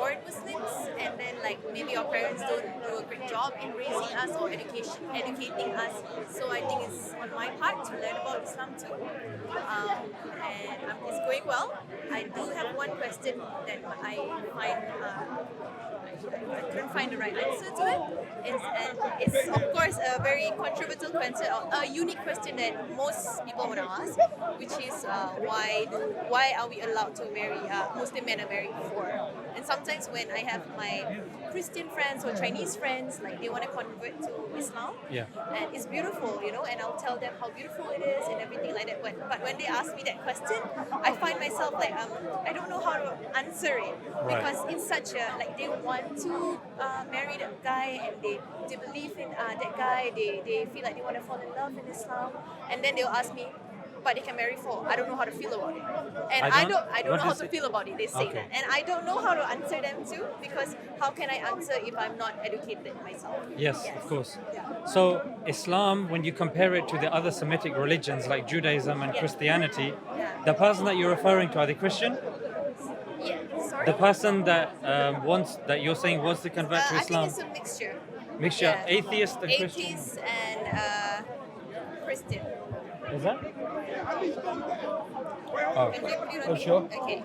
born Muslims, and then like maybe our parents don't do a great job in raising us or educating us. So I think it's on my part to learn about Islam too, and it's going well. I do have one question that I find. I couldn't find the right answer to it. It's of course a very controversial question, a unique question that most people want to ask, which is why are we allowed to marry Muslim men are married before? And sometimes when I have my Christian friends or Chinese friends, like they want to convert to Islam, and it's beautiful, and I'll tell them how beautiful it is and everything like that. But when they ask me that question, I find myself like I don't know how to answer it because it's such a like they want to marry that guy and they believe in that guy. They feel like they want to fall in love in Islam, and then they'll ask me, but they can marry for. I don't know how to feel about it, and I don't know how to feel about it. They say that, and I don't know how to answer them too, because how can I answer if I'm not educated myself? Yes, of course. So Islam, when you compare it to the other Semitic religions like Judaism and Christianity, the person that you're referring to, are they Christian? Yeah, sorry. The person that that you're saying wants to convert to Islam. I think it's a mixture. Mixture, atheist and Christian. Atheist and Christian. Is that? Oh, sure. Okay.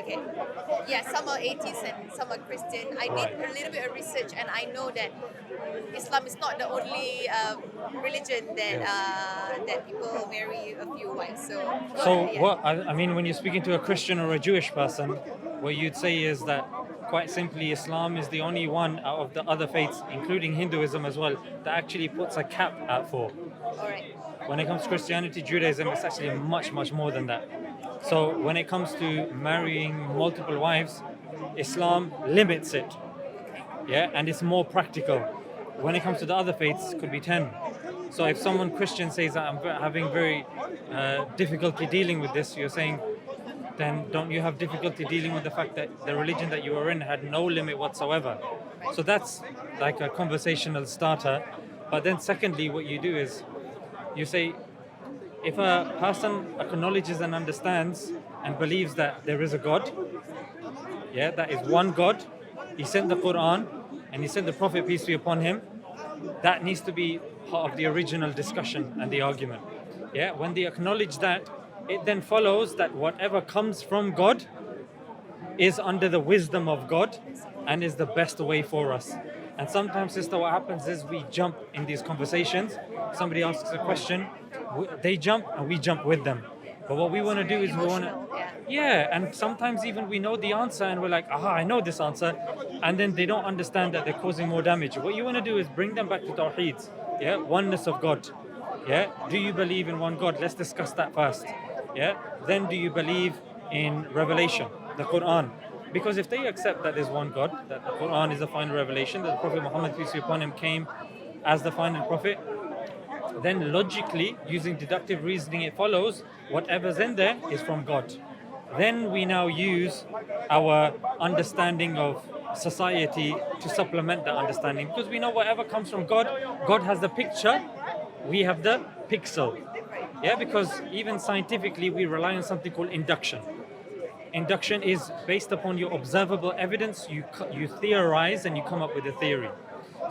Okay. Yeah, some are atheists and some are Christian. I did a little bit of research, and I know that Islam is not the only religion that people marry a few wives. So what I mean, when you're speaking to a Christian or a Jewish person, what you'd say is that quite simply Islam is the only one out of the other faiths, including Hinduism as well, that actually puts a cap at 4. All right. When it comes to Christianity, Judaism, it's actually much, much more than that. So when it comes to marrying multiple wives, Islam limits it. And it's more practical. When it comes to the other faiths, it could be 10. So if someone Christian says that I'm having very difficulty dealing with this, you're saying, then don't you have difficulty dealing with the fact that the religion that you were in had no limit whatsoever? So that's like a conversational starter. But then secondly, what you do is you say, if a person acknowledges and understands and believes that there is a God, that is one God, he sent the Quran and he sent the Prophet, peace be upon him, that needs to be part of the original discussion and the argument. When they acknowledge that, it then follows that whatever comes from God is under the wisdom of God and is the best way for us. And sometimes, sister, what happens is we jump in these conversations. Somebody asks a question, they jump and we jump with them. But what we want to do is we want to, and sometimes even we know the answer and we're like, I know this answer. And then they don't understand that they're causing more damage. What you want to do is bring them back to Tawheed, oneness of God. Do you believe in one God? Let's discuss that first. Then do you believe in revelation, the Quran? Because if they accept that there's one God, that the Quran is the final revelation, that the Prophet Muhammad, peace be upon him, came as the final prophet, then logically, using deductive reasoning, it follows whatever's in there is from God. Then we now use our understanding of society to supplement that understanding, because we know whatever comes from God, God has the picture, we have the pixel. Because even scientifically, we rely on something called induction. Induction is based upon your observable evidence. You theorize and you come up with a theory.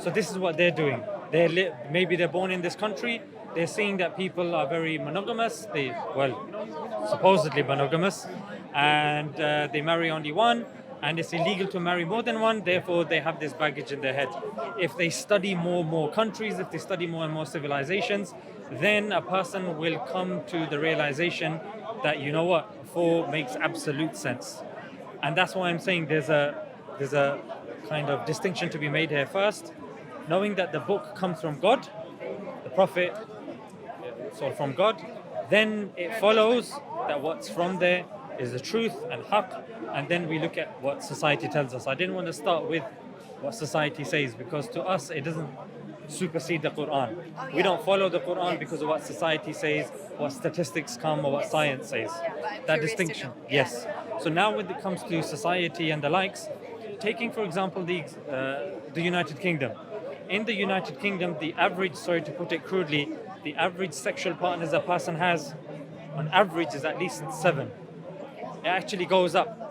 So this is what they're doing. Maybe they're born in this country. They're seeing that people are very monogamous. Supposedly monogamous, and they marry only one. And it's illegal to marry more than one. Therefore, they have this baggage in their head. If they study more and more countries, if they study more and more civilizations, then a person will come to the realization that, 4 makes absolute sense. And that's why I'm saying there's a kind of distinction to be made here. First, knowing that the book comes from God, the Prophet, from God, then it follows that what's from there is the truth and haqq, and then we look at what society tells us. I didn't want to start with what society says, because to us it doesn't supersede the Quran. We don't follow the Quran because of what society says, what statistics come, or what science says. That distinction. Yes. So now when it comes to society and the likes, taking for example the United Kingdom. In the United Kingdom, the average, sorry to put it crudely, the average sexual partners a person has on average is at least 7. It actually goes up.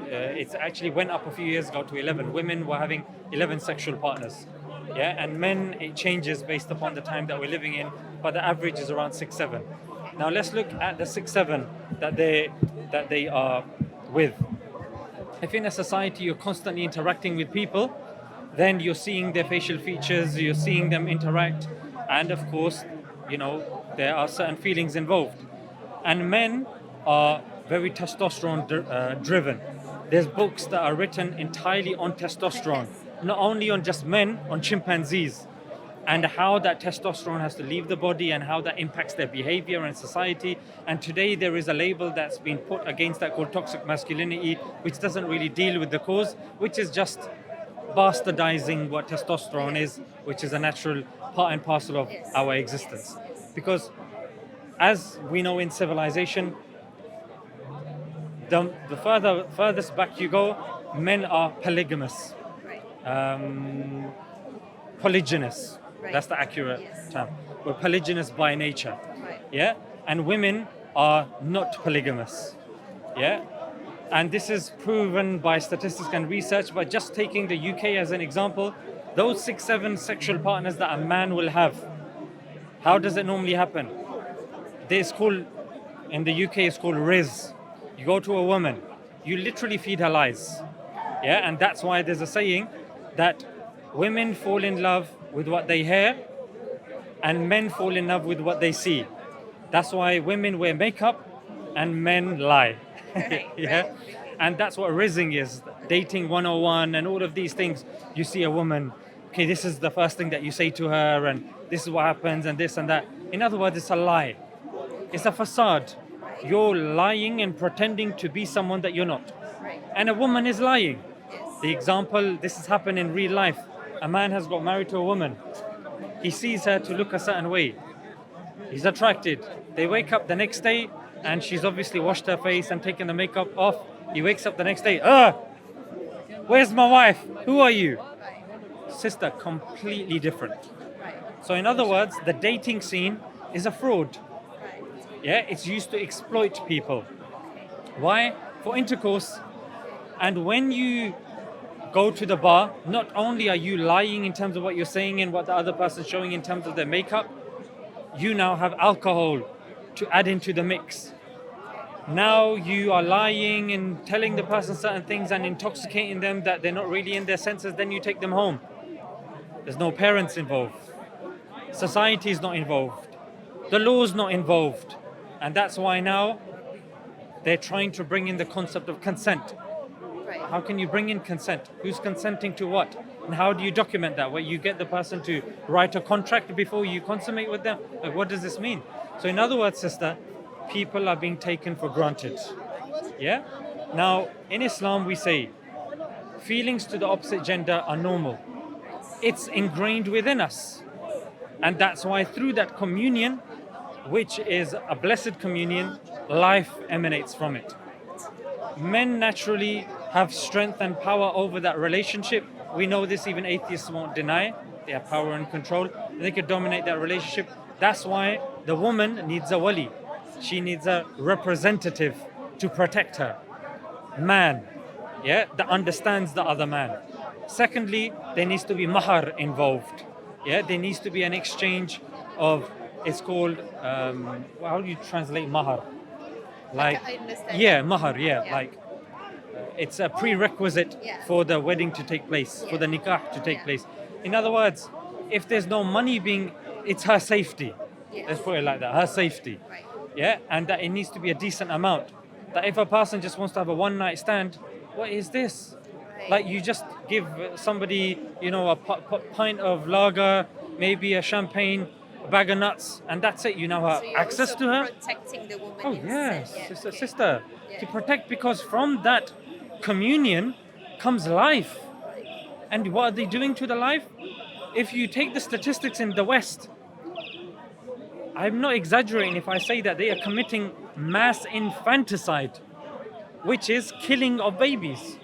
it's actually went up a few years ago to 11. Women were having 11 sexual partners. Yeah, and men, it changes based upon the time that we're living in, but the average is around 6-7. Now let's look at the 6-7 that they are with. If in a society you're constantly interacting with people, then you're seeing their facial features, you're seeing them interact, and of course, there are certain feelings involved. And men are very testosterone driven. There's books that are written entirely on testosterone, not only on just men, on chimpanzees, and how that testosterone has to leave the body and how that impacts their behavior and society. And today there is a label that's been put against that called toxic masculinity, which doesn't really deal with the cause, which is just bastardizing what testosterone is, which is a natural part and parcel of our existence. Because as we know in civilization, the furthest back you go, men are polygamous, polygynous. Right. That's the accurate Yes. term. We're polygynous by nature. Right. Yeah, and women are not polygamous. Yeah, and this is proven by statistics and research. But just taking the UK as an example, those 6-7 sexual partners that a man will have, how does it normally happen? It's called, in the UK, it's called riz. You go to a woman, you literally feed her lies. Yeah, and that's why there's a saying that women fall in love with what they hear and men fall in love with what they see. That's why women wear makeup and men lie. Yeah, and that's what rizzing is, dating 101 and all of these things. You see a woman, okay, this is the first thing that you say to her and this is what happens and this and that. In other words, it's a lie. It's a facade. You're lying and pretending to be someone that you're not. Right. And a woman is lying. Yes. The example, this has happened in real life. A man has got married to a woman. He sees her to look a certain way. He's attracted. They wake up the next day and she's obviously washed her face and taken the makeup off. He wakes up the next day, where's my wife? Who are you? Sister, completely different. Right. So in other words, the dating scene is a fraud. Right. Yeah, it's used to exploit people. Why? For intercourse. And when you go to the bar, not only are you lying in terms of what you're saying and what the other person's showing in terms of their makeup, you now have alcohol to add into the mix. Now you are lying and telling the person certain things and intoxicating them that they're not really in their senses, then you take them home. There's no parents involved. Society is not involved. The law's not involved. And that's why now they're trying to bring in the concept of consent. Right. How can you bring in consent? Who's consenting to what? And how do you document that? Where you get the person to write a contract before you consummate with them? Like, what does this mean? So in other words, sister, people are being taken for granted. Yeah? Now, in Islam, we say feelings to the opposite gender are normal. It's ingrained within us. And that's why through that communion, which is a blessed communion, life emanates from it. Men naturally have strength and power over that relationship. We know this, even atheists won't deny. They have power and control. They could dominate that relationship. That's why the woman needs a wali. She needs a representative to protect her. Man, yeah, that understands the other man. Secondly, there needs to be mahar involved. Yeah, there needs to be an exchange of, it's called, how do you translate mahar? Like, I understand. yeah, mahar, yeah, Yeah. like, it's a prerequisite Yeah. for the wedding to take place, for Yeah. the nikah to take Yeah. place. In other words, if there's no money it's her safety. Yes. Let's put it like that, her safety. Right. Yeah, and that it needs to be a decent amount. That if a person just wants to have a one night stand, what is this? Right. Like you just give somebody, a pint of lager, maybe a champagne, a bag of nuts, and that's it. You now have So you're access also to her. protecting the woman. Oh in yes, sense. Yeah, sister, okay. sister, Yeah. to protect, because from that communion comes life. And what are they doing to the life? If you take the statistics in the West, I'm not exaggerating if I say that they are committing mass infanticide, which is killing of babies.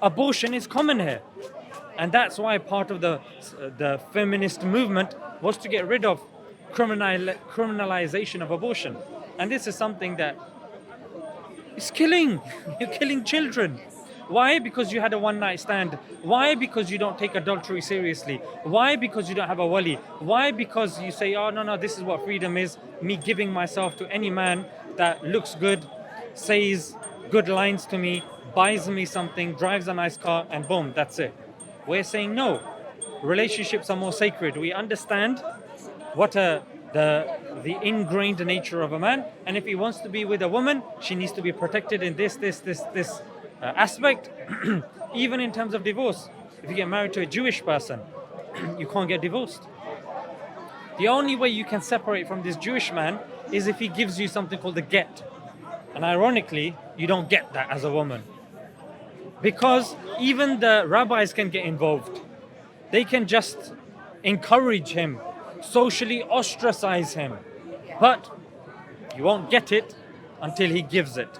Abortion is common here. And that's why part of the feminist movement was to get rid of criminalization of abortion. And this is something that is killing. You're killing children. Why? Because you had a one night stand. Why? Because you don't take adultery seriously. Why? Because you don't have a wali. Why? Because you say, oh no, this is what freedom is. Me giving myself to any man that looks good, says good lines to me, buys me something, drives a nice car, and boom, that's it. We're saying no. Relationships are more sacred. We understand what the ingrained nature of a man, and if he wants to be with a woman, she needs to be protected in this aspect. Even in terms of divorce, if you get married to a Jewish person, you can't get divorced. The only way you can separate from this Jewish man is if he gives you something called a get, and ironically, you don't get that as a woman, because even the rabbis can get involved. They can just encourage him, socially ostracize him, but you won't get it until he gives it.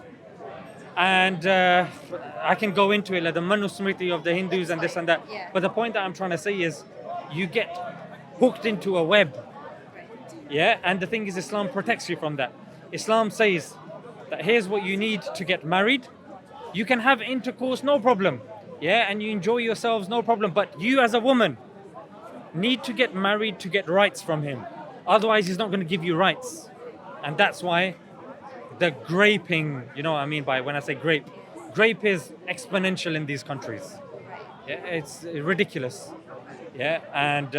And I can go into it like the Manusmriti of the Hindus and this and that. Yeah. But the point that I'm trying to say is, you get hooked into a web. Yeah, and the thing is, Islam protects you from that. Islam says that here's what you need to get married. You can have intercourse, no problem. Yeah, and you enjoy yourselves, no problem. But you as a woman need to get married to get rights from him. Otherwise, he's not going to give you rights. And that's why the graping, you know what I mean by when I say grape? Grape is exponential in these countries. Yeah, it's ridiculous. Yeah, and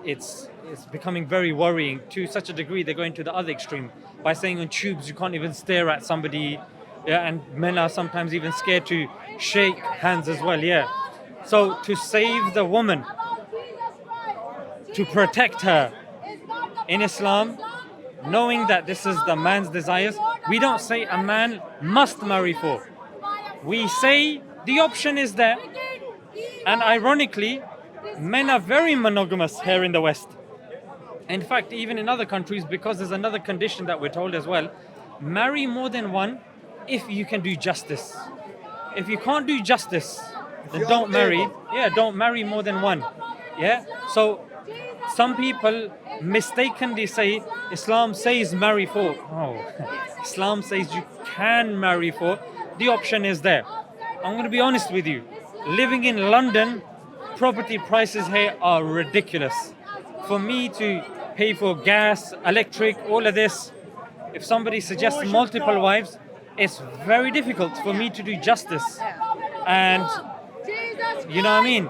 it's becoming very worrying to such a degree they're going to the other extreme by saying on tubes you can't even stare at somebody. Yeah, and men are sometimes even scared to shake hands as well. Yeah, so to save the woman, to protect her in Islam, knowing that this is the man's desires, we don't say a man must marry for. We say the option is there. And ironically, men are very monogamous here in the West. In fact, even in other countries, because there's another condition that we're told as well, marry more than one if you can do justice. If you can't do justice, then don't marry. Yeah, don't marry more than one. Yeah, so some people mistakenly say Islam says marry for. Oh, Islam says you can marry for. The option is there. I'm going to be honest with you. Living in London, property prices here are ridiculous. For me to pay for gas, electric, all of this, if somebody suggests multiple wives, it's very difficult for me to do justice. And you know what I mean?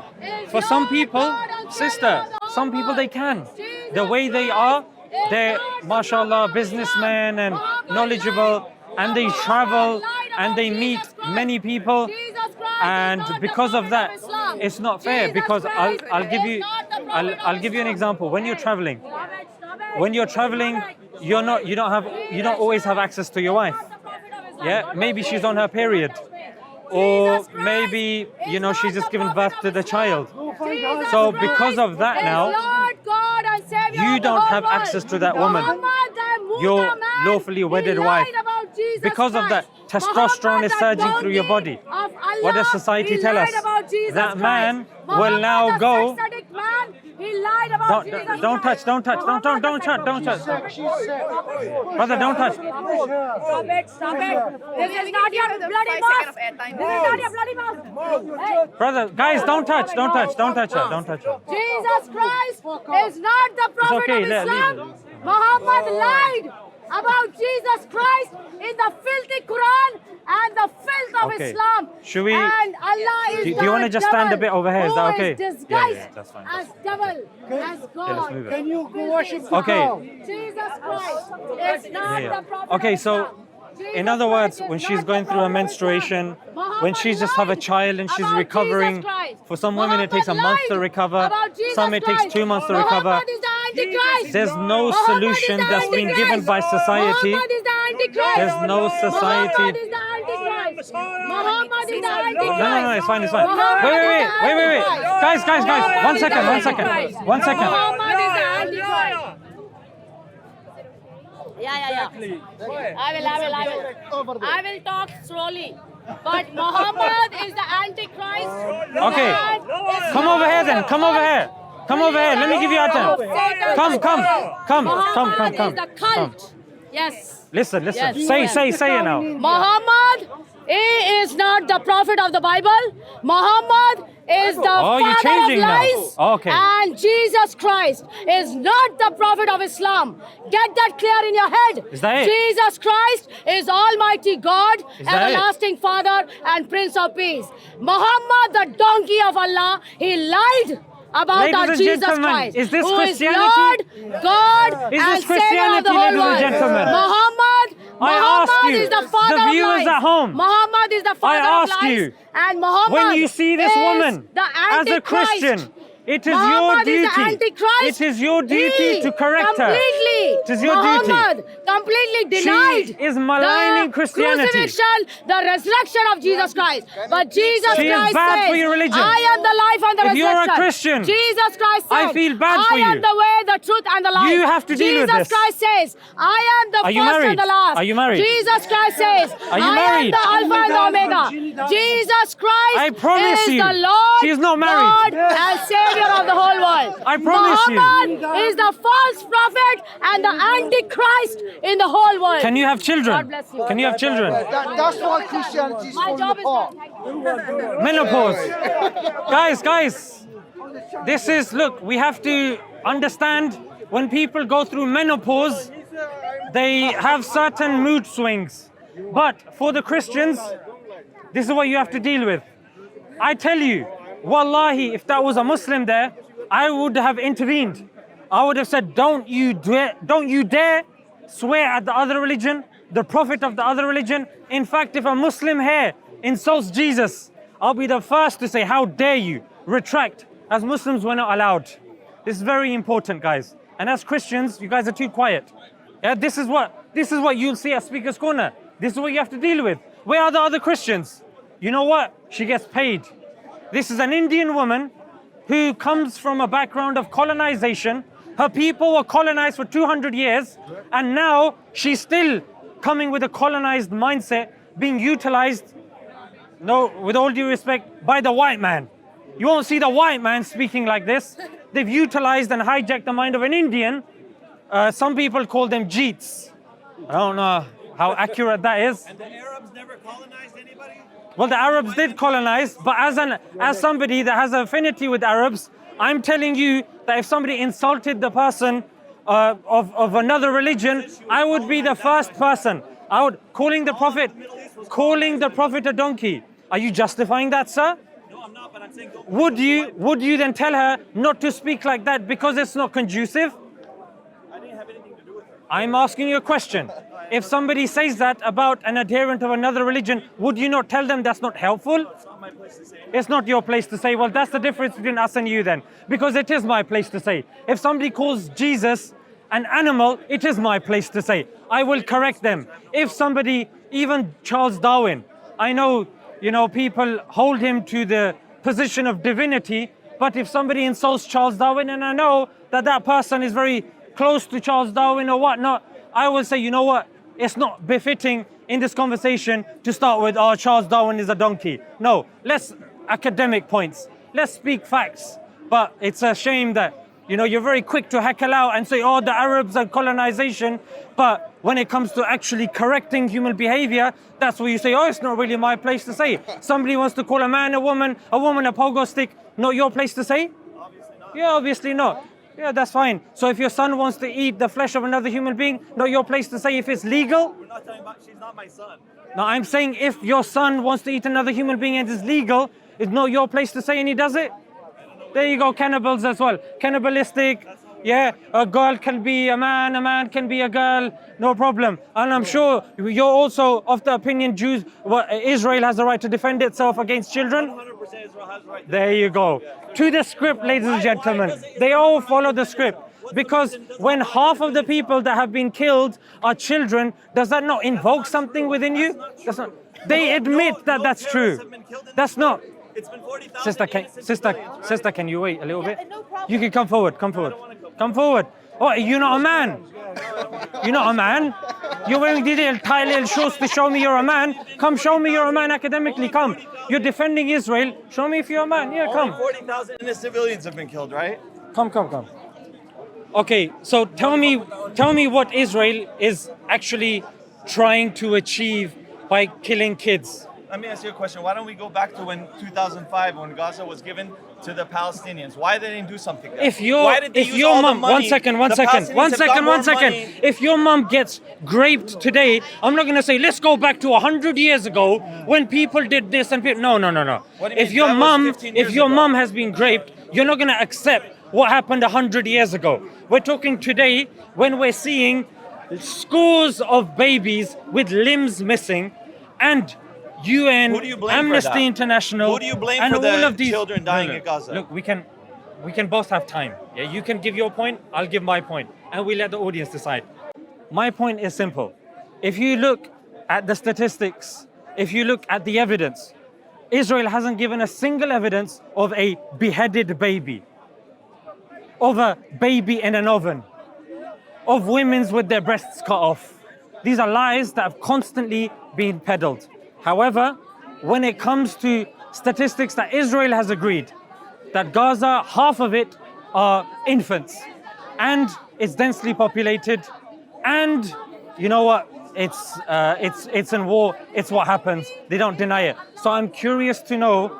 For some people, sister, some people they can. The way they are, they're mashallah businessmen and knowledgeable, and they travel and they meet many people, and because of that it's not fair. Because I'll give you an example. When you're traveling, you don't always have access to your wife. Yeah, maybe she's on her period, or maybe she's just given birth to the child. So because of that now, you don't have access to that woman, your lawfully wedded wife. Because of that, testosterone is surging through your body. What does society tell us? That man will now go. Don't touch. Brother, don't touch. Stop it. This is not your bloody mouth. This is not your bloody mouth. Brother, guys, don't touch her. Jesus Christ is not the prophet of Islam. Muhammad lied about Jesus Christ in the filthy Quran and the filth of Islam. Should we? And Allah is do you want to just stand a bit over here? Is that okay? Disguised that's fine. as devil, as God. Let's move it. Can you go worship the Okay. cow? Jesus Christ is not the prophet Okay, of so Islam. in other words, when she's going through her menstruation, when she's just have a child and she's recovering, for some women it takes a month to recover, some it takes 2 months to recover. There's no solution that's been given by society. There's no society. Muhammad is the Antichrist. No, it's fine. Wait. Guys. 1 second. Muhammad is the Antichrist. Yeah. I will talk slowly. But Muhammad is the Antichrist. Okay. Come over here then. Come over here. Let me give you a time. Come. Muhammad is the cult. Yes. Listen. Yes. Say it now. Muhammad He is not the prophet of the Bible. Muhammad is the you're father of changing now. lies. Okay. And Jesus Christ is not the prophet of Islam. Get that clear in your head. Is that it? Jesus Christ is Almighty God, Is that it? everlasting Father and Prince of Peace. Muhammad, the donkey of Allah, he lied about Ladies our and Jesus gentlemen, Christ, is this who is Christianity? Lord, God, Is and this Savior of Christianity, the whole ladies and world. gentlemen? Muhammad ask you, is the father the of viewers lies. at home, Muhammad is the father of ask lies. you, And Muhammad when you see this is woman the as a Antichrist. Christian, it is Muhammad your is the duty. Antichrist. It is your duty He to correct her. completely, It is your Muhammad duty. completely denied is maligning the Christianity. crucifixion, the resurrection of Jesus Christ. But Jesus She is Christ bad says, for your religion. I am the life and the If resurrection. you're a Christian, Jesus Christ said, I feel bad for I am you. the way, the truth, and the life. You have to deal with Jesus this. Christ says, I am the Are you first married? and the last. Are you married? Jesus Christ says, Are you I married? am the Alpha and the Omega. Jesus Christ I promise is you, the Lord, she is not married. God, and Savior of the whole world. I promise you. Muhammad is the false prophet and the Antichrist in the whole world. Can you have children? God bless you. Can you have children? That's why Christianity is My falling job is apart. done. Menopause. Guys, this is, look, we have to understand when people go through menopause, they have certain mood swings. But for the Christians, this is what you have to deal with. I tell you, wallahi, if that was a Muslim there, I would have intervened. I would have said, don't you dare swear at the other religion, the prophet of the other religion. In fact, if a Muslim here insults Jesus, I'll be the first to say, how dare you? Retract. As Muslims, we're not allowed. This is very important, guys. And as Christians, you guys are too quiet. Yeah, this is what you'll see at Speaker's Corner. This is what you have to deal with. Where are the other Christians? You know what? She gets paid. This is an Indian woman who comes from a background of colonization. Her people were colonized for 200 years, and now she's still coming with a colonized mindset, being utilized, no, with all due respect, by the white man. You won't see the white man speaking like this. They've utilized and hijacked the mind of an Indian. Some people call them Jeets. I don't know how accurate that is. And the Arabs never colonized anybody? Well, the Arabs did colonize, but as somebody that has an affinity with Arabs, I'm telling you that if somebody insulted the person of another religion, I would be the first person. I would calling the prophet a donkey. Are you justifying that, sir? No, I'm not, but I'm saying don't. Would you then tell her not to speak like that because it's not conducive? I didn't have anything to do with her. I'm asking you a question. If somebody says that about an adherent of another religion, would you not tell them that's not helpful? It's not my place to say. It's not your place to say. Well, that's the difference between us and you then. Because it is my place to say. If somebody calls Jesus an animal, it is my place to say. I will correct them. If somebody, even Charles Darwin, I know, people hold him to the position of divinity, but if somebody insults Charles Darwin, and I know that that person is very close to Charles Darwin or whatnot, I will say, you know what? It's not befitting in this conversation to start with, oh, Charles Darwin is a donkey. No, let's academic points. Let's speak facts. But it's a shame that, you're very quick to heckle out and say, oh, the Arabs and colonization. But when it comes to actually correcting human behavior, that's where you say, oh, it's not really my place to say. Somebody wants to call a man a woman a pogo stick, not your place to say? Obviously not. Yeah, obviously not. Yeah, that's fine. So if your son wants to eat the flesh of another human being, not your place to say if it's legal? We're not talking about, she's not my son. No, I'm saying if your son wants to eat another human being and it's legal, it's not your place to say and he does it? There you go, cannibals as well. Cannibalistic, yeah, a girl can be a man can be a girl, no problem. And I'm sure you're also of the opinion Israel has the right to defend itself against children? 100% Israel has the right to. There you go. To the script, ladies and gentlemen. They all follow the script. Because when half of the people that have been killed are children, does that not invoke something within you? That's not. They admit that that's true. That's not. It's been 40,000 Sister, can you wait a little bit? no problem. You can come forward. Come forward. Oh, you're not a man. You're not a man. You're wearing the little tie little shoes to show me you're a man. Come show me you're a man academically. Come. You're defending Israel. Show me if you're a man. Yeah, Only come. 40,000 innocent civilians have been killed, right? Come. Okay, so tell me what Israel is actually trying to achieve by killing kids. let me ask you a question. Why don't we go back to when 2005, when Gaza was given to the Palestinians? Why they didn't do something? There? If your Why did they if use your all the mom, money? one second, The Palestinians have got more money. If your mom gets raped today, I'm not going to say let's go back to 100 years ago when people did this and people. No. What do you If mean? your That was mom, 15 if years your ago. mom has been raped, you're not going to accept what happened 100 years ago. We're talking today when we're seeing scores of babies with limbs missing, and UN, Who do you blame for Amnesty that? International, Who do you blame and for the all of these children dying in Gaza? Look, we can both have time. Yeah, you can give your point, I'll give my point, and we let the audience decide. My point is simple. If you look at the statistics, if you look at the evidence, Israel hasn't given a single evidence of a beheaded baby, of a baby in an oven, of women with their breasts cut off. These are lies that have constantly been peddled. However, when it comes to statistics that Israel has agreed, that Gaza, half of it are infants, and it's densely populated, and you know what? It's in war. It's what happens. They don't deny it. So I'm curious to know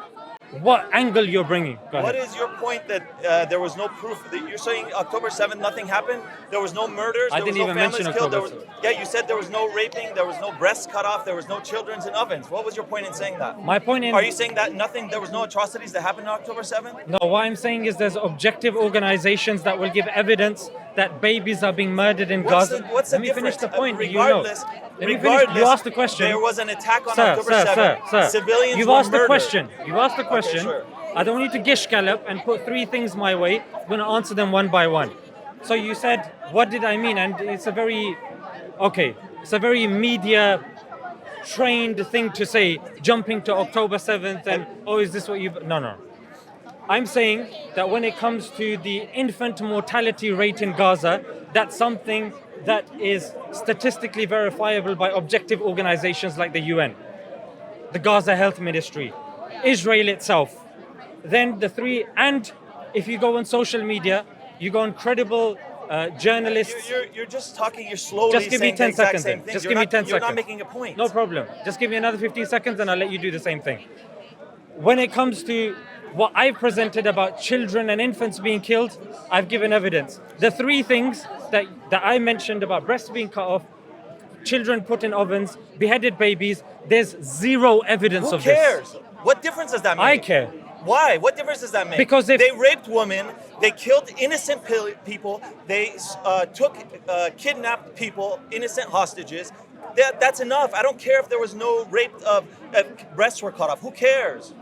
what angle you're bringing. Go ahead. What is your point that there was no proof? That you're saying October 7th, nothing happened? There was no murders? I There didn't was no even mention families killed? October 7th. Yeah, you said there was no raping, there was no breasts cut off, there was no children in ovens. What was your point in saying that? My point in Are you saying that there was no atrocities that happened on October 7th? No, what I'm saying is there's objective organizations that will give evidence that babies are being murdered in Gaza. What's the Let me finish difference? the point. Regardless, Let me finish. You asked the question. There was an attack on Sir, October 7th. sir. Civilians You've were asked the murdered. question. You've asked the question. sure. I don't want you to gish gallop and put three things my way. I'm going to answer them one by one. So you said, what did I mean? And it's a very media trained thing to say, jumping to October 7th and, oh, is this what you... No. I'm saying that when it comes to the infant mortality rate in Gaza, that's something that is statistically verifiable by objective organizations like the UN, the Gaza Health Ministry, Israel itself. Then the three, and if you go on social media, you go on credible journalists. You're just talking, you're slowly Just give me saying 10 the exact seconds same then. thing. Just You're give me not- 10 You're seconds. not making a point. No problem. Just give me another 15 seconds and I'll let you do the same thing. When it comes to what I've presented about children and infants being killed, I've given evidence. The three things that I mentioned about breasts being cut off, children put in ovens, beheaded babies, there's zero evidence Who of cares? this. What difference does that make? I care. Why? What difference does that make? Because if- they raped women, they killed innocent people, they kidnapped people, innocent hostages. That's enough. I don't care if there was no rape of breasts were cut off. Who cares?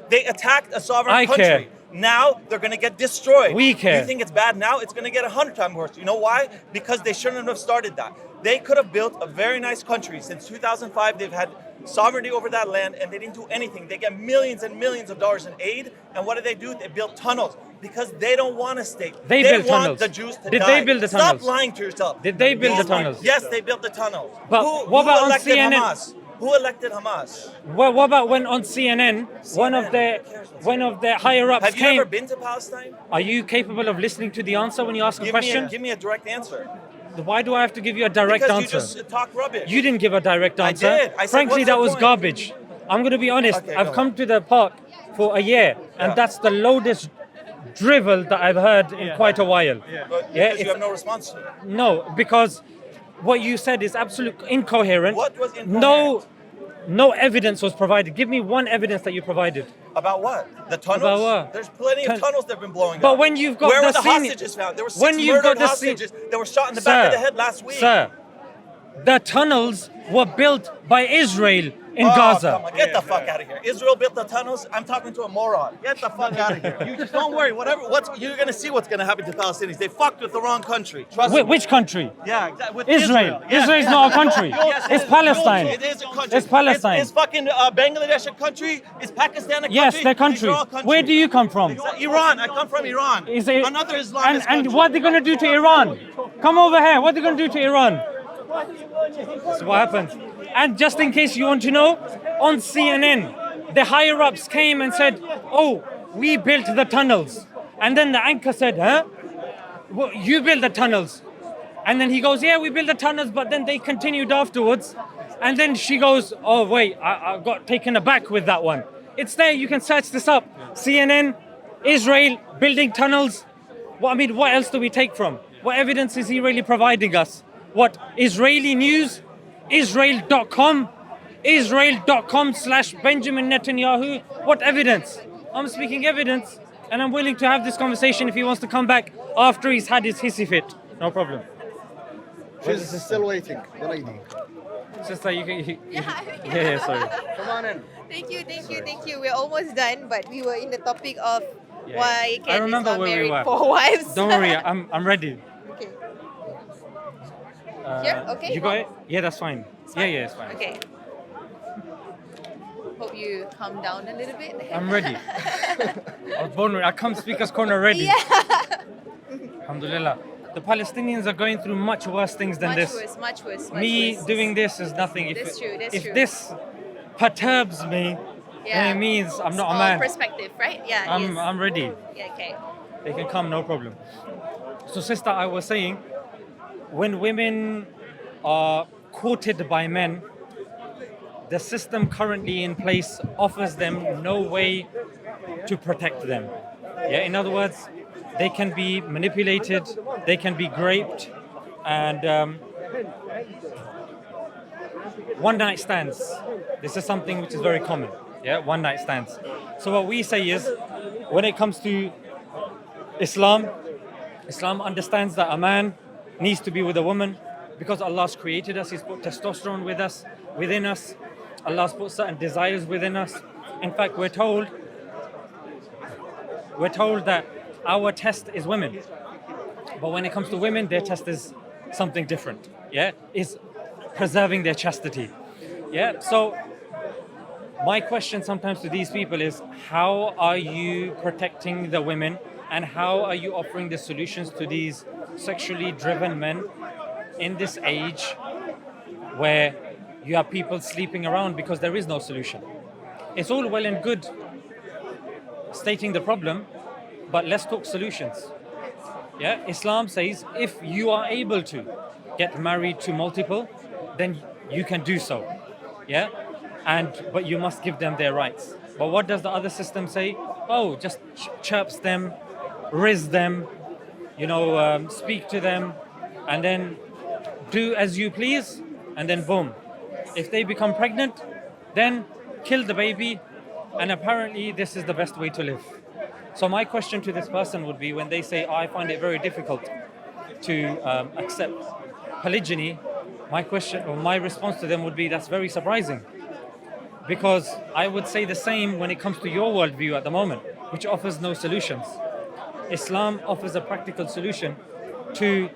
They attacked a sovereign I country. care. Now they're going to get destroyed. We care. You think it's bad now? It's going to get 100 times worse. You know why? Because they shouldn't have started that. They could have built a very nice country. Since 2005, they've had sovereignty over that land, and they didn't do anything. They get millions and millions of dollars in aid, and what do? They built tunnels because they don't want a state. They built want tunnels. the Jews to Did die. they build the tunnels? Stop lying to yourself. Did they build the tunnels? Yes, they built the tunnels. But who what about on elected CNN? Hamas? Who elected Hamas? Well, what about when on CNN, one of their higher ups Have you came? ever been to Palestine? Are you capable of listening to the answer when you ask a question? Give me a direct answer. Why do I have to give you a direct Because answer? you just talk rubbish. You didn't give a direct I answer. did. I said, Frankly, what's that the was point? garbage. I'm going to be honest. Okay, I've go come ahead. to the park for a year, and Yeah. that's the loudest drivel that I've heard in quite a while. But Yeah, because you it's- have no response to it. No, because what you said is absolutely incoherent. What was incoherent? No evidence was provided. Give me one evidence that you provided. About what? The tunnels? About what? There's plenty of tunnels that have been blowing But up. when you've got Where the were the senior- hostages found? There were 6 when you've murdered got the se- hostages that were shot in the back of the head last week. Sir, the tunnels were built by Israel in Oh, Gaza. come on, get the fuck out of here. Israel built the tunnels. I'm talking to a moron. Get the fuck out of here. You just don't worry. You're gonna see what's gonna happen to Palestinians. They fucked with the wrong country. Trust me. Which country? Yeah, exactly. With Israel. Yeah. Israel is not a country. Yes, it It's is. Palestine. It is a country. It's Palestine. Is fucking Bangladesh a country? Is Pakistan a country? Yes, they're These country. are all countries. Where do you come from? Iran. I come from Iran. Is it, Another Islamic and what are they going to do to Iran? Come over here. What are they going to do to Iran? That's what happens. And just in case you want to know, on CNN, the higher ups came and said, "Oh, we built the tunnels." And then the anchor said, "Huh? Well, you built the tunnels?" And then he goes, "Yeah, we built the tunnels," but then they continued afterwards And then she goes, oh wait, I got taken aback with that one. It's there, you can search this up. CNN, Israel, building tunnels. What else do we take from? What evidence is he really providing us? What, Israeli news? Israel.com? Israel.com/Benjamin Netanyahu? What evidence? I'm speaking evidence, and I'm willing to have this conversation if he wants to come back after he's had his hissy fit. No problem. She's still waiting. The lady. Sister, yeah, sorry. Come on in. Thank you. We're almost done, but we were in the topic of why I can remember Islam where we marry were. 4 wives. Don't worry, I'm ready. Okay. Here? Okay. You got it? Yeah, that's fine. Yeah, it's fine. Okay. Hope you calm down a little bit. I'm ready. I was born ready. I come speaker's corner ready. Yeah. Alhamdulillah. The Palestinians are going through much worse things than this. Much worse. Me doing this is nothing. That's true. If this perturbs me, then it means I'm not a all man. Perspective, right? Yeah. I'm ready. Yeah. Okay. They can come, no problem. So, sister, I was saying, when women are courted by men, the system currently in place offers them no way to protect them. Yeah, in other words, they can be manipulated, they can be raped, and one night stands. This is something which is very common. Yeah, one night stands. So what we say is, when it comes to Islam understands that a man needs to be with a woman because Allah's created us. He's put testosterone within us. Allah's put certain desires within us. In fact, we're told that our test is women. But when it comes to women, their test is something different. Yeah, is preserving their chastity. Yeah, so my question sometimes to these people is, how are you protecting the women, and how are you offering the solutions to these sexually driven men in this age where you have people sleeping around because there is no solution? It's all well and good stating the problem, but let's talk solutions. Yeah, Islam says if you are able to get married to multiple, then you can do so. Yeah, but you must give them their rights. But what does the other system say? Oh, just chirps them, riz them, speak to them, and then do as you please, and then boom. If they become pregnant, then kill the baby, and apparently this is the best way to live. So my question to this person would be, when they say, I find it very difficult to accept polygyny, my question or my response to them would be, that's very surprising. Because I would say the same when it comes to your worldview at the moment, which offers no solutions. Islam offers a practical solution to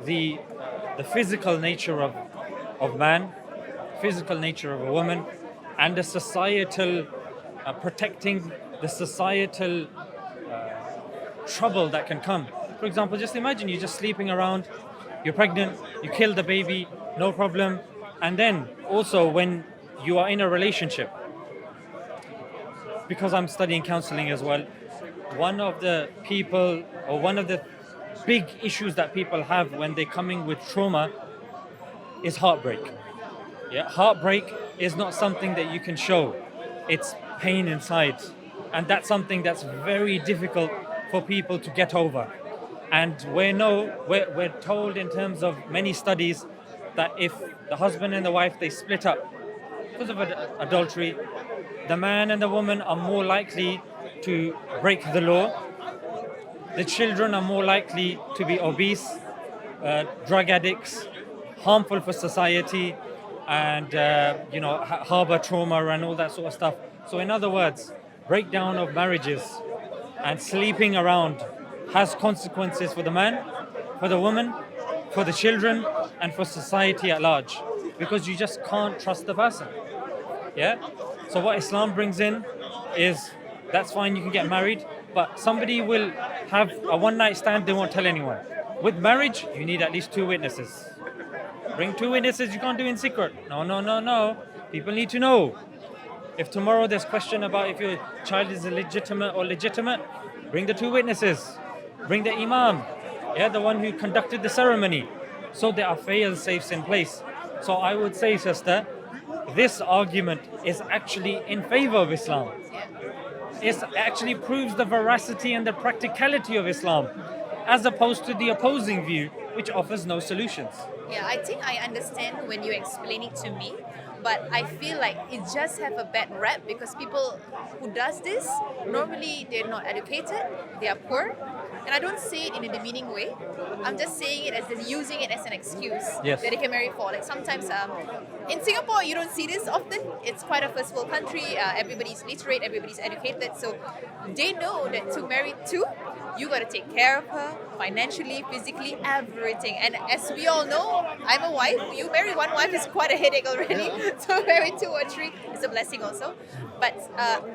the physical nature of man, physical nature of a woman, and the societal protecting the societal trouble that can come. For example, just imagine you're just sleeping around, you're pregnant, you kill the baby, no problem. And then also when you are in a relationship, because I'm studying counseling as well, one of the big issues that people have when they're coming with trauma is heartbreak. Yeah, heartbreak is not something that you can show. It's pain inside. And that's something that's very difficult for people to get over. And we're told in terms of many studies that if the husband and the wife, they split up because of adultery, the man and the woman are more likely to break the law. The children are more likely to be obese, drug addicts, harmful for society, and harbor trauma and all that sort of stuff. So in other words, breakdown of marriages and sleeping around has consequences for the man, for the woman, for the children, and for society at large, because you just can't trust the person. Yeah? So what Islam brings in is, that's fine, you can get married, but somebody will have a one-night stand, they won't tell anyone. With marriage, you need at least 2 witnesses. Bring 2 witnesses, you can't do it in secret. No. People need to know. If tomorrow there's question about if your child is illegitimate or legitimate, bring the 2 witnesses. Bring the imam, the one who conducted the ceremony. So there are fail-safes in place. So I would say, sister, this argument is actually in favor of Islam. It actually proves the veracity and the practicality of Islam, as opposed to the opposing view, which offers no solutions. Yeah, I think I understand when you explain it to me, but I feel like it just have a bad rap because people who does this, normally they're not educated, they are poor, and I don't say it in a demeaning way. I'm just saying it as using it as an excuse Yes. that they can marry for. Like sometimes in Singapore, you don't see this often. It's quite a first world country. Everybody's literate, everybody's educated, so they know that to marry two, you got to take care of her financially, physically, everything. And as we all know, I'm a wife. You marry one wife is quite a headache already. So marry two or three is a blessing also. But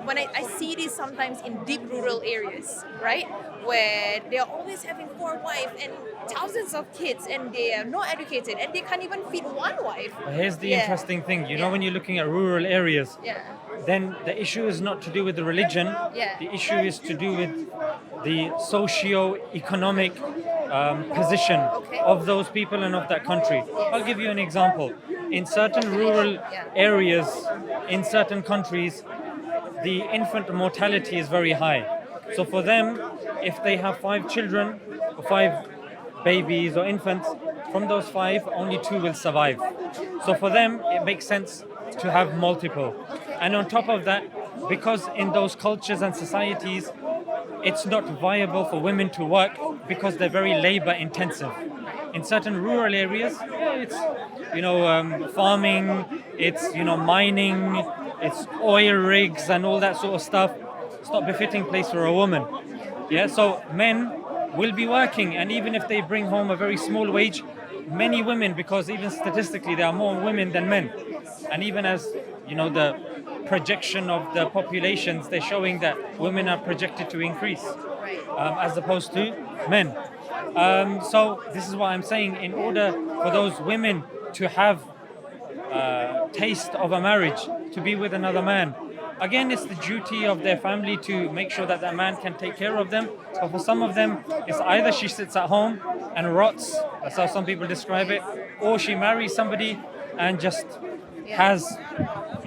when I see this sometimes in deep rural areas, right, where they are always having four wives and thousands of kids, and they are not educated, and they can't even feed one wife. Here's the Yeah. interesting thing. You know, when you're looking at rural areas, Yeah. then the issue is not to do with the religion. Yeah. The issue is to do with the socio-economic position Okay. of those people and of that country. I'll give you an example. In certain rural areas, in certain countries, the infant mortality is very high. So for them, if they have 5 children or 5 babies or infants, from those 5, only 2 will survive. So for them, it makes sense to have multiple. And on top of that, because in those cultures and societies, it's not viable for women to work because they're very labor intensive. In certain rural areas, it's farming, it's mining, it's oil rigs and all that sort of stuff. It's not befitting place for a woman. Yeah, so men will be working, and even if they bring home a very small wage, many women, because even statistically there are more women than men, and even as the projection of the populations, they're showing that women are projected to increase as opposed to men. So this is what I'm saying. In order for those women to have taste of a marriage, to be with another man, again, it's the duty of their family to make sure that that man can take care of them. But for some of them, it's either she sits at home and rots, that's how some people describe it, or she marries somebody and just has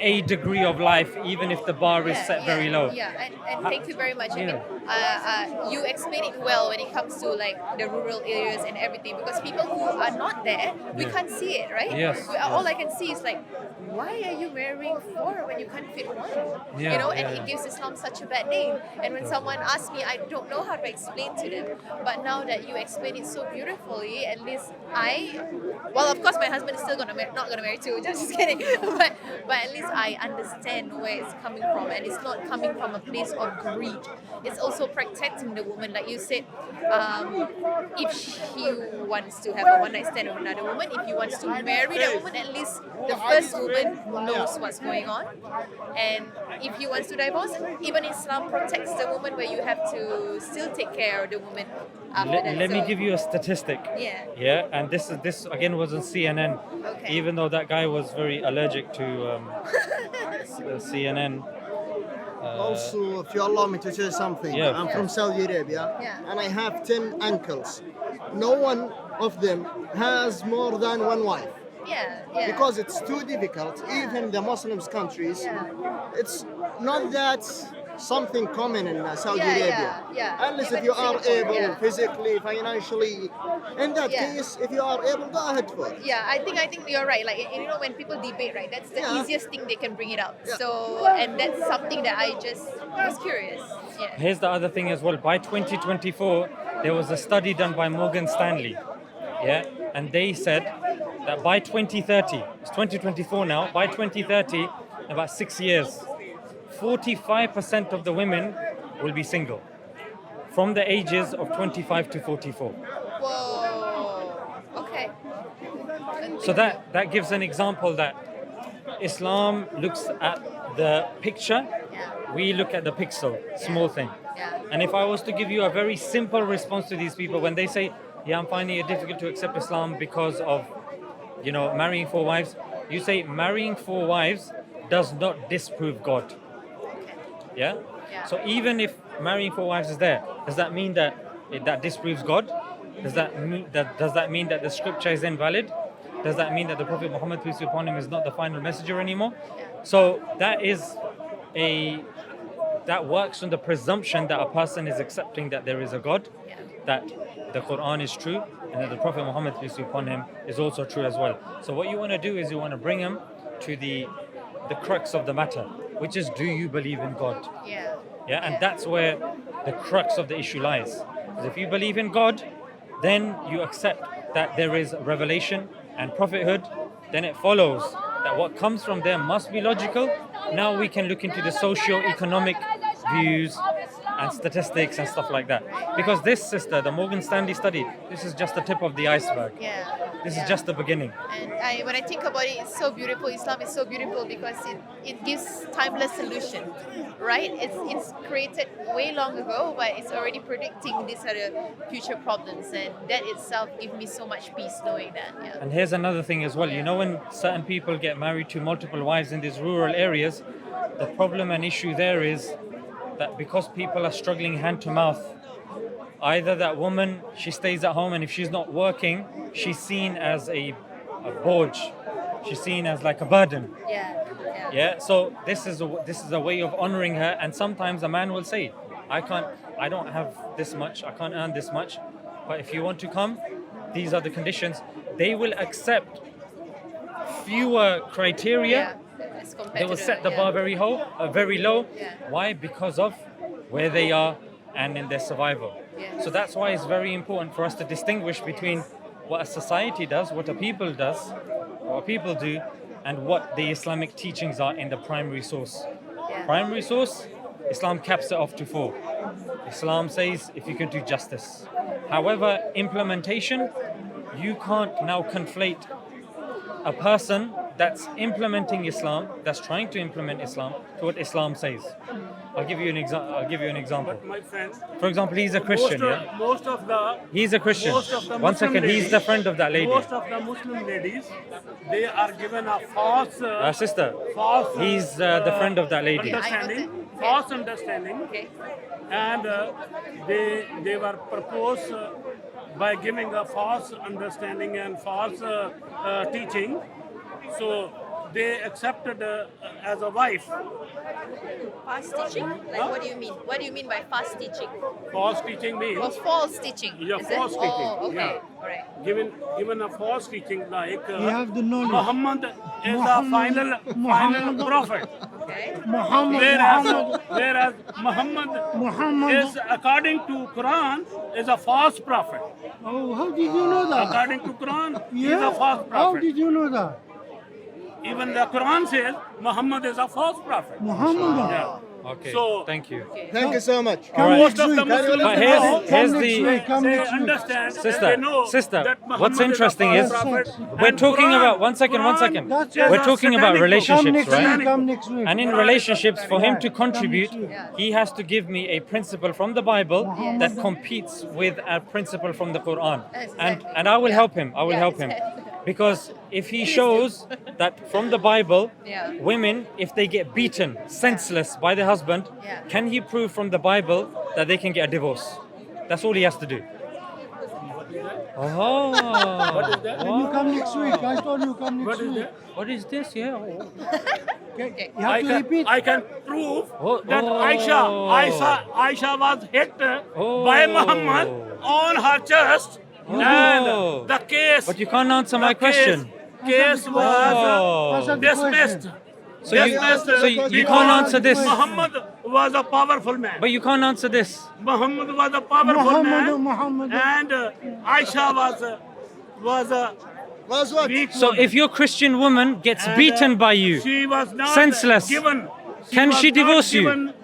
a degree of life, even if the bar is set very low. Yeah, and thank you very much. I mean, you explain it well when it comes to like the rural areas and everything, because people who are not there, we can't see it, right? Yes, All I can see is like, why are you marrying 4 when you can't fit one? It gives Islam such a bad name. And when someone asks me, I don't know how to explain to them. But now that you explain it so beautifully, at least of course my husband is still not gonna marry 2, just kidding. but at least I understand where it's coming from, and it's not coming from a place of greed. It's also protecting the woman, like you said. If he wants to have a one night stand with another woman, if he wants to marry that woman, at least the first woman knows what's going on. And if he wants to divorce, even Islam protects the woman, where you have to still take care of the woman after that. Let me give you a statistic. Yeah. And this again was on CNN. Okay. Even though that guy was very allergic to CNN. Also, if you allow me to say something, Yeah. I'm from Saudi Arabia, and I have 10 uncles. No one of them has more than one wife. Yeah. Because it's too difficult. Even the Muslim countries, it's not that something common in Saudi Arabia. Unless if you are able, physically, financially. In that case, if you are able, go ahead for it. Yeah, I think you're right. Like, when people debate, right, that's the easiest thing they can bring it up. Yeah. So, and that's something that I just was curious. Yeah. Here's the other thing as well. By 2024, there was a study done by Morgan Stanley. And they said that by 2030, it's 2024 now, by 2030, in about 6 years, 45% of the women will be single from the ages of 25 to 44. Whoa. Okay. So that gives an example that Islam looks at the picture, we look at the pixel, small thing. And if I was to give you a very simple response to these people when they say, I'm finding it difficult to accept Islam because of, marrying 4 wives, you say marrying 4 wives does not disprove God. Yeah? So even if marrying 4 wives is there, does that mean that disproves God? Does that mean that the scripture is invalid? does that mean that the Prophet Muhammad, peace be upon him, is not the final messenger anymore? So that works on the presumption that a person is accepting that there is a God, that the Quran is true, and that the Prophet Muhammad, peace be upon him, is also true as well. So what you want to do is you want to bring him to the crux of the matter, which is, do you believe in God? Yeah, and that's where the crux of the issue lies. Because if you believe in God, then you accept that there is revelation and prophethood, then it follows that what comes from there must be logical. Now we can look into the socio-economic views and statistics and stuff like that. Because this, sister, the Morgan Stanley study, this is just the tip of the iceberg. This is just the beginning. And when I think about it, it's so beautiful. Islam is so beautiful because it gives timeless solution, right? It's created way long ago, but it's already predicting these are the future problems, and that itself gives me so much peace knowing that. And here's another thing as well. You know, when certain people get married to multiple wives in these rural areas, the problem and issue there is that because people are struggling hand to mouth, either that woman, she stays at home, and if she's not working, she's seen as a borge. She's seen as like a burden. So this is a way of honoring her. And sometimes a man will say, I don't have this much, I can't earn this much, but if you want to come, these are the conditions. They will accept fewer criteria. They will set the bar very low. Why? Because of where they are and in their survival. So that's why it's very important for us to distinguish between what a society does, what a people do, and what the Islamic teachings are in the primary source. Primary source, Islam caps it off to 4. Islam says if you can do justice. However, implementation, you can't now conflate a person that's implementing Islam, that's trying to implement Islam, to what Islam says. I'll give you an example. But my friend, for example, he's a Christian. He's a Christian. One second, he's the friend of that lady. Most of the Muslim ladies, they are given a false sister. He's the friend of that lady. False understanding, and they were proposed by giving a false understanding and false teaching. So they accepted as a wife. Fast teaching? Like what do you mean? What do you mean by fast teaching? False teaching means. Or false teaching? Yeah, false teaching. Oh, okay. Yeah. All right. Given a false teaching like you have the knowledge. Muhammad is a final prophet. Okay. Whereas Muhammad is, according to Quran, is a false prophet. Oh, how did you know that? According to Quran, he is a false prophet. How did you know that? Even the Quran says Muhammad is a false prophet. Muhammad. Yeah. Okay. So thank you. Thank you so much. Most of the Muslims But here's the understand. sister. That Muhammad What's interesting is we're talking about one second. We're talking about relationships, right? Come next week. And in relationships, for him to contribute, he has to give me a principle from the Bible that competes with a principle from the Quran. And I will help him. Because if he shows that from the Bible, women, if they get beaten senseless by the husband, can he prove from the Bible that they can get a divorce? That's all he has to do. Oh. What is that? You come next week. I told you come next week. What is this? Yeah. Okay. You have to repeat. I can prove that Oh. Aisha was hit by Muhammad on her chest, and the case. But you can't answer my question. Case was Answer the dismissed. question. So you can't answer this. Muhammad was a powerful man. But you can't answer this. Muhammad was a powerful man, Muhammad. and Aisha was a what? weak So woman. if your Christian woman gets beaten by you, She was not senseless, given. can was she not divorce you? given,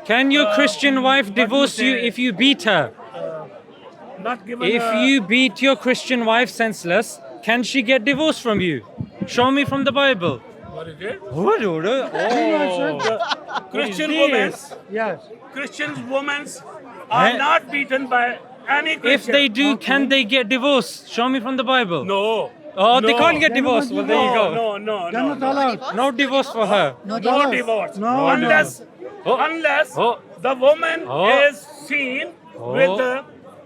can your Christian wife divorce you if you beat her? Not given. If you beat your Christian wife senseless, can she get divorced from you? Show me from the Bible. What is it? Christian women. Yes. Christian women are not beaten by any Christian. If they do, can they get divorced? Show me from the Bible. No. Oh, they No. can't get divorced. Well, there you go. No. They're not allowed. No divorce for her. No divorce. No. Unless Oh. the woman Oh. is seen with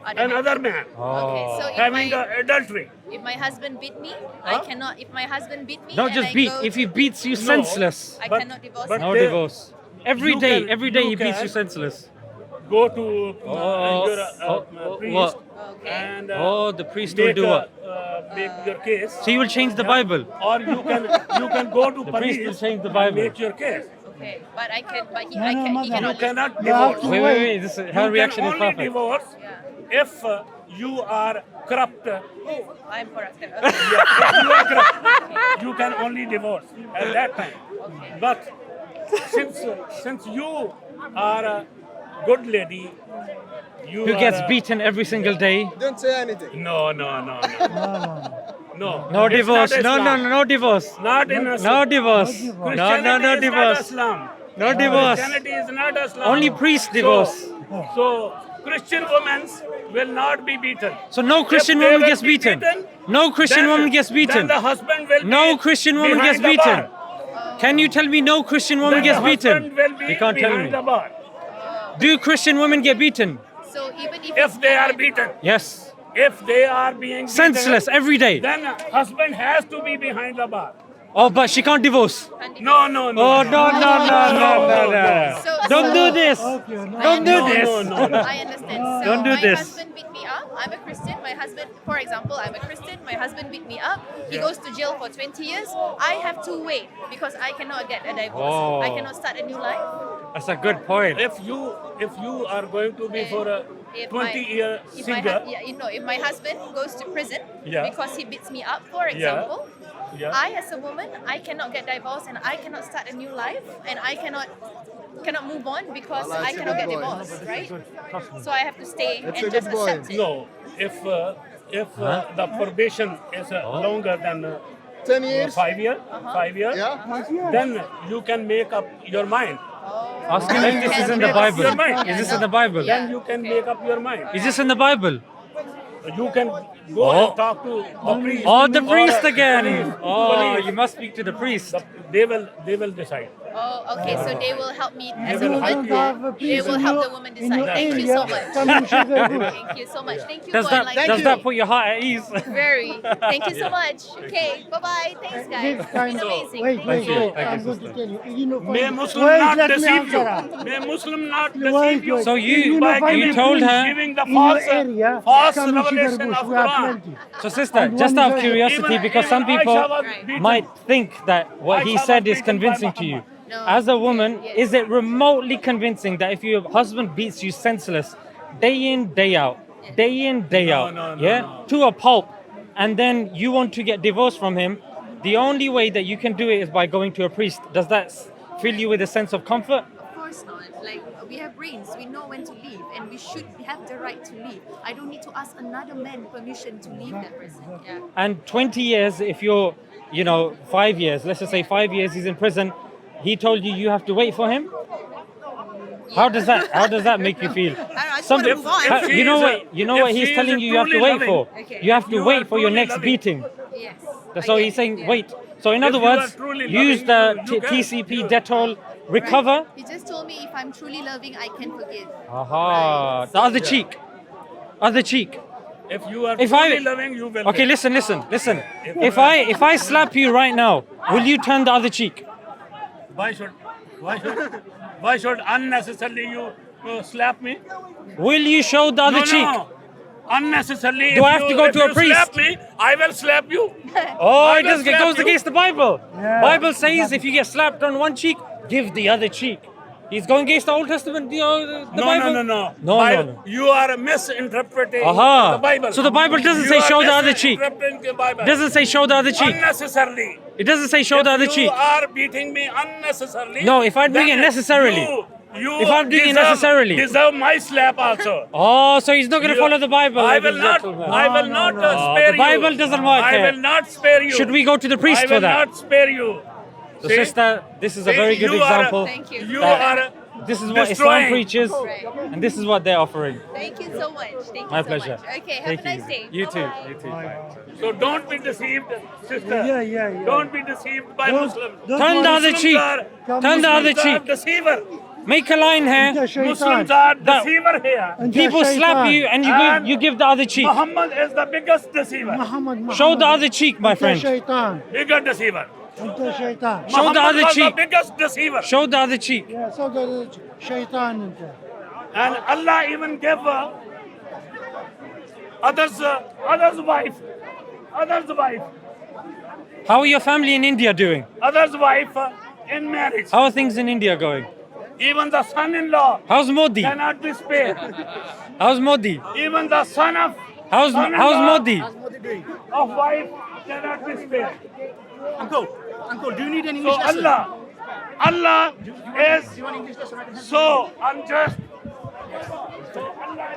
another man Okay, so if having my, adultery. If my husband beat me, I cannot. If my husband beat me, Not and just I beat. go If he to- beats you senseless, I But- cannot divorce but him. no they- divorce. Every you day can- he you beats you can- senseless. Go to your priest what? Okay. and The priest will do what? make your case. So he will change the Bible. Or you can go to The priest police will change the and Bible. make your case. Okay, but I can. But he, No, I no, can. He mother. You cannot. cannot You have divorce. to Wait. This, her You reaction can is only perfect. divorce Yeah. if you are corrupt. I'm corrupted. Okay. You are corrupt. You can only divorce at that time. But since you are a good lady, you Who are gets a- beaten every single day? Don't say anything. No. No. No It's divorce. not No, Islam. no divorce. Not in No Islam. divorce. No No, Christianity no is not divorce. Islam. No divorce. Christianity is not Islam. Only priest divorce. So Christian women will not be beaten. So no Christian If they woman will gets be beaten. No Christian then- woman gets Then beaten. the husband will No be Christian woman behind gets the beaten. bar. Can you tell me no Christian woman Then gets the beaten? husband will be You can't tell behind me. the bar. Do Christian women get beaten? So even if If they are beaten, Yes. if they are being Senseless beaten, every day. then husband has to be behind the bar. Oh, but she can't divorce. No. Oh, no. Don't do this. Okay, no. Don't do No, this. no. I understand. So Don't do my this. husband beat me up. I'm a Christian. My husband, for example, I'm a Christian. My husband beat me up. He goes to jail for 20 years. I have to wait because I cannot get a divorce. Oh. I cannot start a new life. That's a good point. If you are going to be for a If 20-year if my single, if my husband goes to prison Yeah. because he beats me up, for example, Yeah. I as a woman, I cannot get divorced and I cannot start a new life and I cannot move on because Well, I that's a cannot good get point. divorced, right? So I have to stay That's and a just good point. accept it. no. If the probation is longer than 10 years? 5 years, 5 years, Yeah? then you can make up your mind. Ask him if this is in the Bible. Your mind. Is this in the Bible? Then you can make up your mind. Is this in the Bible? You can go and talk to the priest. Oh, the priest or again. police. Oh, Police. you must speak to the priest. They will decide. Oh, okay. So they will help me as a will woman. help They will help the woman decide. Thank you so much. Thank you so much. Thank you Does for that enlightening does that me. put your heart at ease? Very. Thank you so much. Okay. Bye bye. Thanks, guys. It's been amazing. Wait, Thank you. I'm going to tell you. You know, May Muslim wait, not let me deceive you. answer her. May Muslim not Wait, deceive you. wait. So you by know, you giving, told her. giving the In your false, area, false come and see the revelation bush. of We have Quran. plenty. So sister, And just one out of is- curiosity, because some Aisha people was beaten. might think that what he Aisha said was is beaten by convincing to you. Muhammad. No. As a woman, Yes. is it remotely convincing that if your husband beats you senseless, day in, day out, day in, day No, out, no, no, yeah, no. to a pulp, and then you want to get divorced from him, the only way that you can do it is by going to a priest. Does that fill you with a sense of comfort? Of course not. Like, we have brains. We know when to leave, and we should have the right to leave. I don't need to ask another man permission to leave that person. Yeah. And 20 years, if you're, 5 years, let's just say 5 years he's in prison, he told you have to wait for him? How does that make you feel? I just want to move on. If she You know is what? You know what if he's she telling is you have to truly wait for. loving, Okay. You have to You wait are for your truly next loving. beating. Yes. So I he's get- saying yeah. wait. So in other If you are words, truly use loving, the you can. TCP Dettol recover. Right. He just told me if I'm truly loving, I can forgive. Aha. Right. The other cheek. Other cheek. If you are If truly I loving, you will. Okay, win. listen. If I slap you right now, will you turn the other cheek? Why should unnecessarily you slap me? Will you show the other cheek? No. Unnecessarily. Do if I have you- to go if to a you priest? Slap me, I will slap you. Oh, I it will slap goes you. against the Bible. Yeah. Bible says if you get slapped on one cheek, give the other cheek. He's going against the Old Testament, the Bible. No. No. Bible, you are misinterpreting Aha. the Bible. So the Bible doesn't You say are show the other cheek. misinterpreting the Bible. It doesn't say show the other cheek. Unnecessarily. It doesn't say show the other cheek. You are beating me unnecessarily. No, if I'm doing then it necessarily. You If I'm doing it necessarily. deserve my slap also. Oh, so he's not going to You- follow the Bible. I ladies will and not. gentlemen. I will not spare The you. Bible doesn't work I here. will not spare you. Should we go to the priest I for will that? not spare you. So See? sister, this is a very good You are- example. Thank you. You that are. This is what Islam destroying. preaches, Right. and this is what they're offering. Thank you so much. Thank you My so pleasure. much. Okay, have Take a nice it day. easy. You too. Bye-bye. You too. Bye. So don't be deceived, sister. Yeah. Don't be deceived by Don't- Muslims. don't Turn the worry. other Muslims cheek. are- Turn the other Muslims are cheek. deceiver. Make a line أنت here. شيطان. Muslims are deceiver here. أنت People slap شيطان. you and And you give the other cheek. Muhammad is the biggest deceiver. محمد Show the other cheek, my أنت friend. شيطان. Bigger deceiver. أنت شيطان. Show the Muhammad other was the cheek. biggest deceiver. Show the other cheek. يا صدر شيطان أنت. And Allah even gave others wife. Others wife. How are your family in India doing? Others wife in marriage. How are things in India going? Even the son-in-law How's Modi? cannot be spared. How's Modi? Even the son of How's Modi? of wife cannot be spared. Uncle, do you need an So English lesson? Allah is so unjust. So Allah